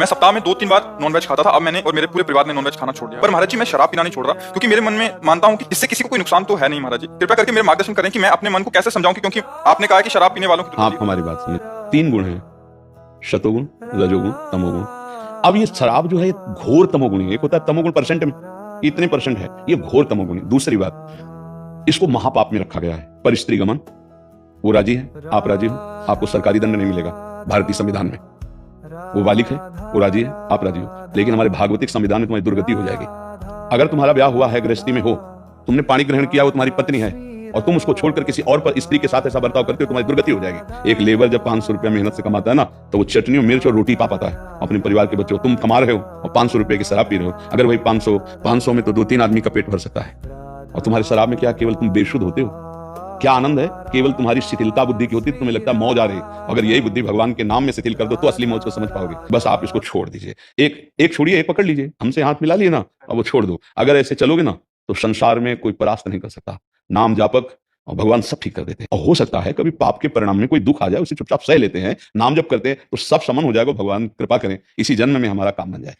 मैं सप्ताह में 2-3 बार नॉनवेज खाता था, अब मैंने और मेरे पूरे परिवार ने नॉनवेज खाना छोड़ दिया। पर महाराज जी मैं शराब पीना नहीं छोड़ रहा, क्योंकि मेरे मन में मानता हूँ कि इससे किसी को कोई नुकसान तो है नहीं। महाराज जी कृपया करके मेरे मार्गदर्शन करें कि मैं अपने मन को कैसे समझाऊं, क्योंकि आपने कहा कि शराब पीने वालों की आप हमारी बात सुनिए, 3 गुण हैं, शतोगुण, रजोगुण, तमोगुण। अब ये शराब जो है घोर तमोगुणी है। एक होता है तमोगुण परसेंट में, इतने परसेंट है, ये घोर तमोगुणी। दूसरी बात, इसको महापाप में रखा गया है। पर स्त्री गमन, वो राजी है, आप राजी हो, आपको सरकारी दंड नहीं मिलेगा भारतीय संविधान में। वो बालिक है, वो राजी है, आप राजी हो, लेकिन हमारे भागवतिक संविधान में तुम्हारी दुर्गति हो जाएगी। अगर तुम्हारा ब्याह हुआ है, गृहस्थी में हो, तुमने पानी ग्रहण किया, वो तुम्हारी पत्नी है और तुम उसको छोड़कर किसी और पर स्त्री के साथ ऐसा बर्ताव करते हो, तुम्हारी दुर्गति हो जाएगी। एक लेबर जब 500 रुपया मेहनत से कमाता है ना, तो वो चटनी और मिर्च और रोटी पा पाता है अपने परिवार के बच्चों। तुम कमा रहे हो और 500 रुपए की शराब पी रहे हो। अगर वही 500 में तो 2-3 आदमी का पेट भर सकता है। और तुम्हारी शराब में क्या केवल तुम बेशुद्ध होते हो? क्या आनंद है? केवल तुम्हारी शिथिलता बुद्धि की होती है, तुम्हें लगता है मौज आ रही। अगर यही बुद्धि भगवान के नाम में शिथिल कर दो तो असली मौज को समझ पाओगे। बस आप इसको छोड़ दीजिए, एक छोड़िए, एक पकड़ लीजिए, हमसे हाथ मिला लिए ना, अब वो छोड़ दो। अगर ऐसे चलोगे ना तो संसार में कोई परास्त नहीं कर सकता। नाम जापक और भगवान सब ठीक कर देते हैं। और हो सकता है कभी पाप के परिणाम में कोई दुख आ जाए, उसे चुपचाप सह लेते हैं, नाम जप करते हैं तो सब समन हो जाएगा। भगवान कृपा करें इसी जन्म में हमारा काम बन जाए।